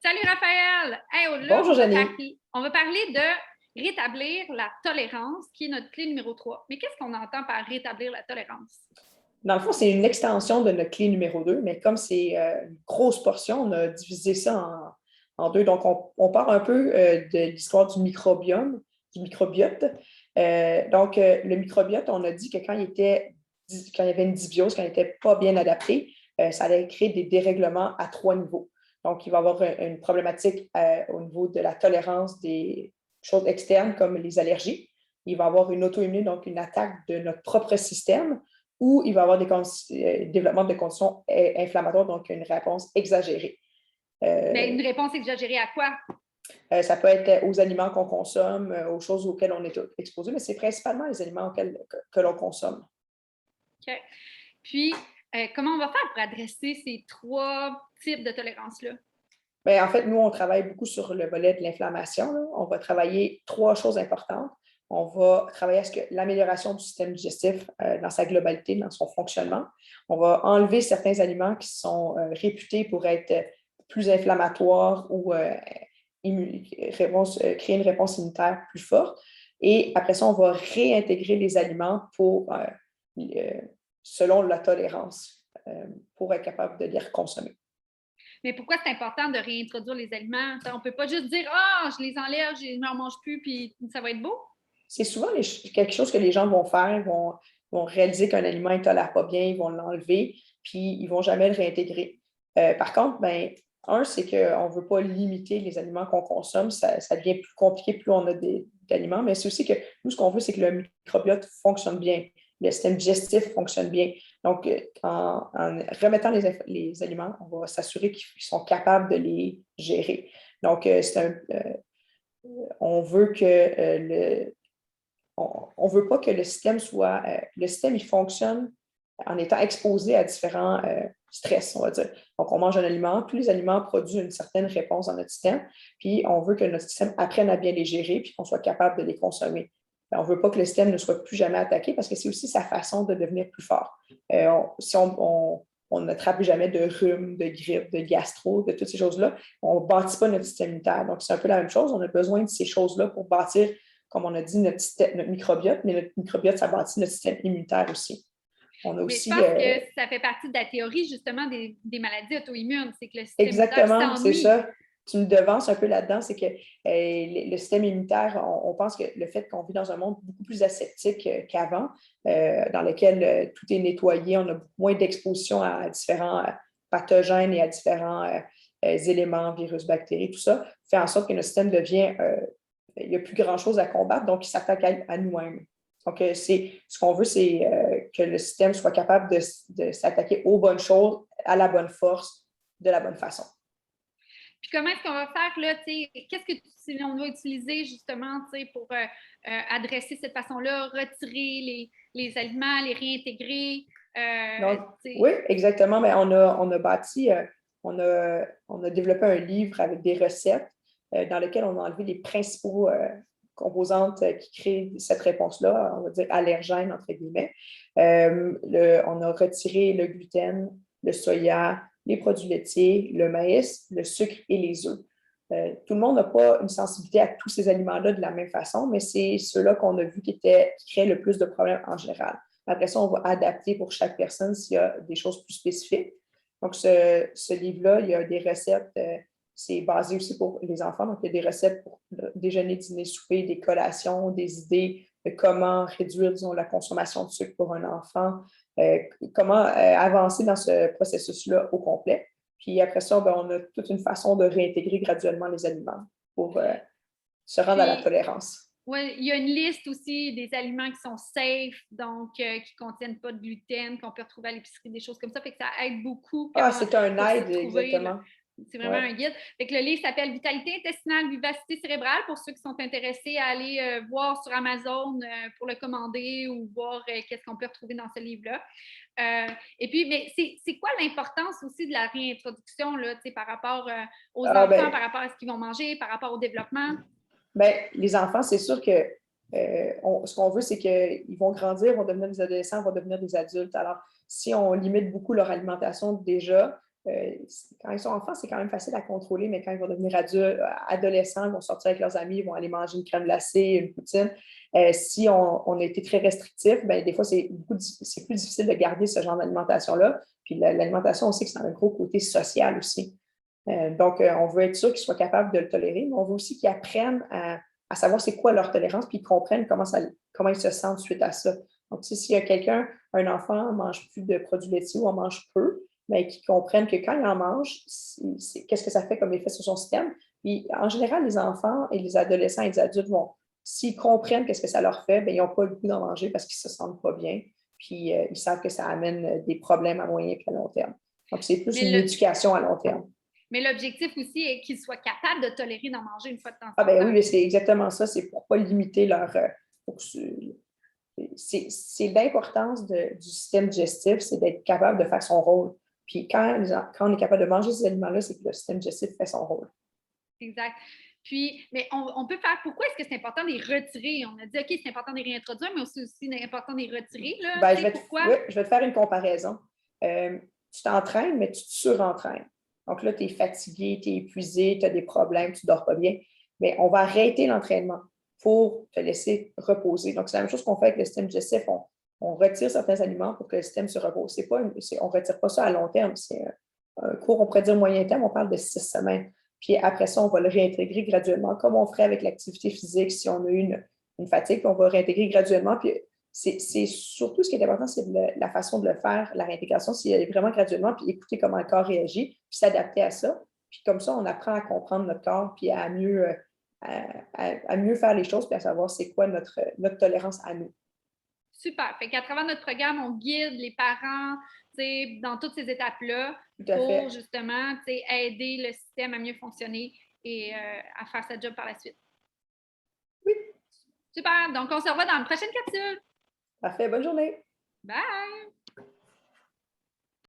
Salut Raphaël! Hey, là, Bonjour Jenny. on va parler de rétablir la tolérance, qui est notre clé numéro 3. Mais qu'est-ce qu'on entend par rétablir la tolérance? Dans le fond, c'est une extension de notre clé numéro 2, mais comme c'est une grosse portion, on a divisé ça en deux. Donc, on part un peu de l'histoire du microbiome, du microbiote. Le microbiote, on a dit que quand il y avait une dysbiose, quand il n'était pas bien adapté, ça allait créer des dérèglements à 3 niveaux. Donc, il va y avoir une problématique au niveau de la tolérance des choses externes comme les allergies. Il va y avoir une auto-immunité, donc une attaque de notre propre système, ou il va y avoir des développements de conditions inflammatoires, donc une réponse exagérée. Mais une réponse exagérée à quoi? Ça peut être aux aliments qu'on consomme, aux choses auxquelles on est exposé, mais c'est principalement les aliments que l'on consomme. OK. Puis, comment on va faire pour adresser ces 3 types de tolérance-là? Bien, en fait, nous, on travaille beaucoup sur le volet de l'inflammation. On va travailler 3 choses importantes. On va travailler à ce que l'amélioration du système digestif dans sa globalité, dans son fonctionnement. On va enlever certains aliments qui sont réputés pour être plus inflammatoires ou créer une réponse immunitaire plus forte. Et après ça, on va réintégrer les aliments selon la tolérance pour être capable de les reconsommer. Mais pourquoi c'est important de réintroduire les aliments? On ne peut pas juste dire « Ah, je les enlève, je ne mange plus, puis ça va être beau ». C'est souvent quelque chose que les gens vont faire, vont réaliser qu'un aliment ne tolère pas bien, ils vont l'enlever, puis ils ne vont jamais le réintégrer. Par contre, ben, c'est qu'on ne veut pas limiter les aliments qu'on consomme, ça devient plus compliqué plus on a d'aliments, mais c'est aussi que nous, ce qu'on veut, c'est que le microbiote fonctionne bien, le système digestif fonctionne bien. Donc, en remettant les aliments, on va s'assurer qu'ils sont capables de les gérer. Donc, on veut que on ne veut pas que le système le système, il fonctionne en étant exposé à différents stress, on va dire. Donc, on mange un aliment, tous les aliments produisent une certaine réponse dans notre système, puis on veut que notre système apprenne à bien les gérer, puis qu'on soit capable de les consommer. On ne veut pas que le système ne soit plus jamais attaqué parce que c'est aussi sa façon de devenir plus fort. Si on n'attrape jamais de rhume, de grippe, de gastro, de toutes ces choses-là, on ne bâtit pas notre système immunitaire. Donc, c'est un peu la même chose. On a besoin de ces choses-là pour bâtir, comme on a dit, notre microbiote, mais notre microbiote, ça bâtit notre système immunitaire aussi. On a Mais je aussi. pense que ça fait partie de la théorie, justement, des maladies auto-immunes. C'est que le système immunitaire Exactement, c'est s'ennuie. ça. Tu me devances un peu là-dedans, c'est que le système immunitaire, on pense que le fait qu'on vit dans un monde beaucoup plus aseptique qu'avant, dans lequel tout est nettoyé, on a beaucoup moins d'exposition à différents pathogènes et à différents éléments, virus, bactéries, tout ça, fait en sorte que notre système devient, il n'y a plus grand-chose à combattre, donc il s'attaque à nous-mêmes. Donc, ce qu'on veut, c'est que le système soit capable de s'attaquer aux bonnes choses, à la bonne force, de la bonne façon. Puis comment est-ce qu'on va faire là, qu'est-ce que on doit utiliser justement pour adresser cette façon-là, retirer les aliments, les réintégrer? Donc, oui, exactement. Mais on a bâti, on a développé un livre avec des recettes dans lequel on a enlevé les principaux composantes qui créent cette réponse-là, on va dire allergène, entre guillemets. On a retiré le gluten, le soya, les produits laitiers, le maïs, le sucre et les œufs. Tout le monde n'a pas une sensibilité à tous ces aliments-là de la même façon, mais c'est ceux-là qu'on a vus qui créaient le plus de problèmes en général. Après ça, on va adapter pour chaque personne s'il y a des choses plus spécifiques. Donc, ce livre-là, il y a des recettes, c'est basé aussi pour les enfants. Donc, il y a des recettes pour déjeuner, dîner, souper, des collations, des idées de comment réduire, disons, la consommation de sucre pour un enfant, comment avancer dans ce processus-là au complet. Puis après ça, ben, on a toute une façon de réintégrer graduellement les aliments pour se rendre à la tolérance. Oui, il y a une liste aussi des aliments qui sont safe, donc qui ne contiennent pas de gluten, qu'on peut retrouver à l'épicerie, des choses comme ça. Fait que ça aide beaucoup C'est un aide, exactement. C'est vraiment un guide. Fait que le livre s'appelle Vitalité intestinale, vivacité cérébrale pour ceux qui sont intéressés à aller voir sur Amazon pour le commander ou voir qu'est-ce qu'on peut retrouver dans ce livre-là. Et puis, mais c'est quoi l'importance aussi de la réintroduction là, par rapport aux enfants, par rapport à ce qu'ils vont manger, par rapport au développement? Bien, les enfants, c'est sûr que ce qu'on veut, c'est qu'ils vont grandir, vont devenir des adolescents, vont devenir des adultes. Alors, si on limite beaucoup leur alimentation déjà, quand ils sont enfants, c'est quand même facile à contrôler, mais quand ils vont devenir adolescents, ils vont sortir avec leurs amis, ils vont aller manger une crème glacée, une poutine. Si on a été très restrictif, ben, des fois, c'est plus difficile de garder ce genre d'alimentation-là. Puis l'alimentation, on sait que c'est un gros côté social aussi. Donc, on veut être sûr qu'ils soient capables de le tolérer, mais on veut aussi qu'ils apprennent à savoir c'est quoi leur tolérance, puis ils comprennent comment ils se sentent suite à ça. Donc, s'il y a un enfant ne mange plus de produits laitiers ou en mange peu, mais qu'ils comprennent que quand il en mange, qu'est-ce que ça fait comme effet sur son système. Puis, en général, les enfants et les adolescents et les adultes s'ils comprennent qu'est-ce que ça leur fait, bien, ils n'ont pas le goût d'en manger parce qu'ils ne se sentent pas bien. Puis, ils savent que ça amène des problèmes à moyen et à long terme. Donc, c'est plus une éducation à long terme. Mais l'objectif aussi est qu'ils soient capables de tolérer d'en manger une fois de temps en temps. Ah ben oui, c'est exactement ça. C'est pour ne pas limiter c'est l'importance du système digestif, c'est d'être capable de faire son rôle. Puis quand on est capable de manger ces aliments-là, c'est que le système digestif fait son rôle. Exact. Puis, mais on peut faire. Pourquoi est-ce que c'est important de les retirer? On a dit, OK, c'est important de les réintroduire, mais aussi important de les retirer. Là. Ben, je vais te faire une comparaison. Tu t'entraînes, mais tu te surentraînes. Donc là, tu es fatigué, tu es épuisé, tu as des problèmes, tu ne dors pas bien. Mais on va arrêter l'entraînement pour te laisser reposer. Donc, c'est la même chose qu'on fait avec le système digestif. On retire certains aliments pour que le système se repose. On ne retire pas ça à long terme. C'est un cours, on pourrait dire moyen terme, on parle de 6 semaines. Puis après ça, on va le réintégrer graduellement, comme on ferait avec l'activité physique si on a eu une fatigue, puis on va réintégrer graduellement. Puis c'est surtout ce qui est important, c'est la façon de le faire, la réintégration, c'est aller vraiment graduellement, puis écouter comment le corps réagit, puis s'adapter à ça. Puis comme ça, on apprend à comprendre notre corps, puis à mieux faire les choses, puis à savoir c'est quoi notre tolérance à nous. Super. Fait qu'à travers notre programme, on guide les parents dans toutes ces étapes-là pour justement aider le système à mieux fonctionner et à faire sa job par la suite. Oui. Super. Donc, on se revoit dans la prochaine capsule. Parfait. Bonne journée. Bye!